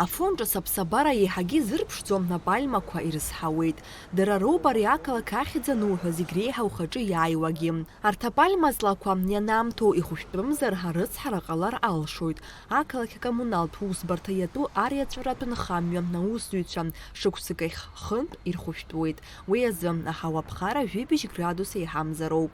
Афонҿыц аԥсабара еиҳагьы изырԥшӡом апальмақәа ирызҳауеит. Дара роуп ари ақалақь ахьӡ ануҳәо зегь реиҳа ухаҿы иааиуагьы. Арҭ апальма ҵлақәа ианаамҭоу ихәышәтәрымзар арыцҳара ҟалар алшоит. Ақалақь акоммуналтә усбарҭа иатәу ариаҵәаратә нхамҩа аусзуҩцәа шықәсык ахь хынтә ирхәышәтәуеит. Уи азы аҳауаԥхара 2 градус еиҳамзароуп.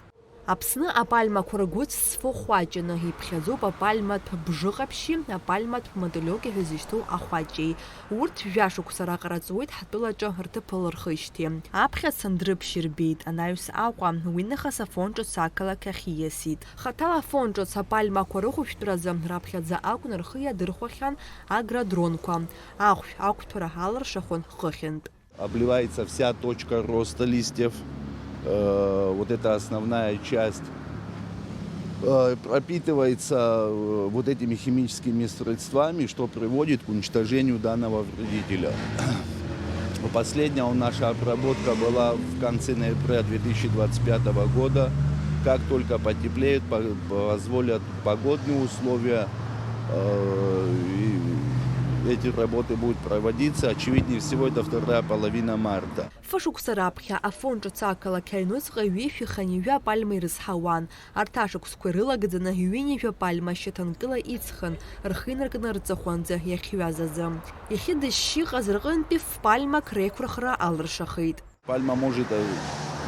Аԥсны апальмақәа ргәыҵ зфо хәаҷаны иԥхьаӡоуп апальматә бжыҟаԥшьи, апальматә мотылиок ҳәа изышьҭоу ахәаҷеи. Урҭ жәашықәса раҟара ҵуеит ҳтәылаҿы рҭыԥ лырхижьҭеи. Аԥхьа Сандрыԥшь ирбеит, анаҩс Аҟәа, уи нахыс Афонҿыц ақалақь ахь ииасит. Хаҭала Афонҿыц апальмақәа рыхәышәтәразы раԥхьаӡа акәын рхы иадырхәахьан агродронқәа. Ахәшә ақәҭәара алыршахон хыхьынтә. Обливается вся точка роста листьев. Вот эта основная часть пропитывается вот этими химическими средствами, что приводит к уничтожению данного вредителя. Последняя наша обработка была в конце ноября 2025 года. Как только потеплеет, позволят погодные условия, эти работы будут проводиться. Очевиднее всего, это вторая половина марта. Фашықәса раԥхьа Афонҿыц ақалақь аҩныҵҟа ҩышәи апальма ирызҳауан. Арҭ ашықәсқәа ирылагӡаны ҩынҩажәи апальма шьаҭанкыла иҵхын, рхы инаркны рҵыхәанӡа иахьҩаз азы. Иахьа дышьшьыҟаз рҟынтәи пальмак реиқәырхара алыршахеит. Пальма может,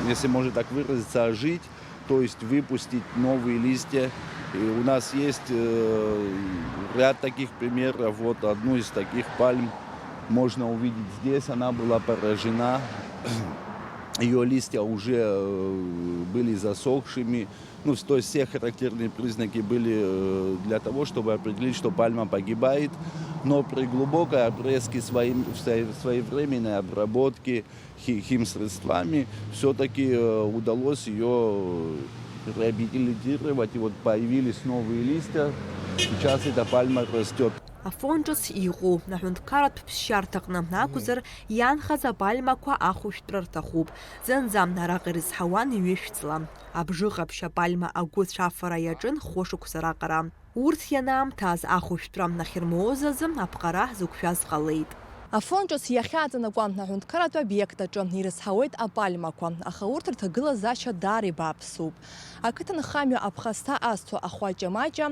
если можно так выразиться, ожить, то есть выпустить новые листья. И у нас есть ряд таких примеров. Вот одну из таких пальм можно увидеть здесь. Она была поражена. Ее листья уже были засохшими. Ну, то есть все характерные признаки были для того, чтобы определить, что пальма погибает. Но при глубокой обрезке, своевременной обработке химсредствами все-таки удалось ее реабилитировать. И вот появились новые листья. Сейчас эта пальма растет. Афонҿыц иҟоу аҳәынҭқарратә ԥсшьарҭаҟны акәзар иаанхаз апальмақәа ахәышәтәра рҭахуп. Зынӡа араҟа ирызҳауан ҩышәҵла. Абжыҟаԥшь апальма агәыцә афара иаҿын хәышықәса раҟара. Урҭ ианаамҭаз ахәышәтәра ахьырмоуз азы аԥҟара зықәшәаз ҟалеит. Афонҿыц иахьаҵанакуа аҳәынҭқарратә обиектаҿы ирызҳауеит апальмақәа, аха урҭ рҭагылазаашьа даара ибааԥсуп. Ақыҭанхамҩа аԥхасҭа азҭо ахәаҷа-маҷа,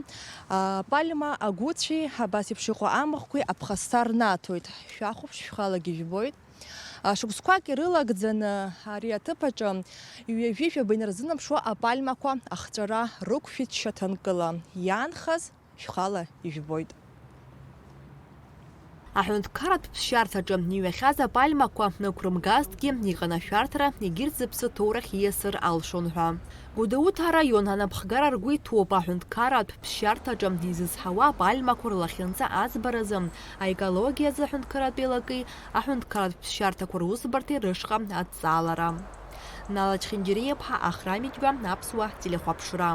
апальма агәыцәи абас еиԥш иҟоу амахәқәеи аԥхасҭа рнаҭоит. Шәахәаԥш шәхалагьы ижәбоит. Шықәсқәак ирылагӡаны ари аҭыԥаҿы ҩажәи-жәаба инарзынаԥшуа апальмақәа ахҵәара рықәшәеит шьаҭанкыла. Иаанхаз шәхала ижәбоит. Аҳәынҭқарратә ԥсшьарҭаҿы иҩахьаз апальмақәа нықәрымгазҭгьы иҟанашәарҭара егьырҭ зыԥсы ҭоурахь ииасыр алшон ҳәа. Гәдоуҭ араион анапхгара ргәы иҭоуп аҳәынҭқарратә ԥсшьарҭаҿы изызҳауа апальмақәа рлахьынҵа аӡбаразы аекологиазы аҳәынҭқарратә еилаки, аҳәынҭқарратә ԥсшьарҭақәа русбарҭеи рышҟа адҵаалара. Нала Чхиндиреиԥҳа, Ахрамиџьба, Аԥсуа телехәаԥшра.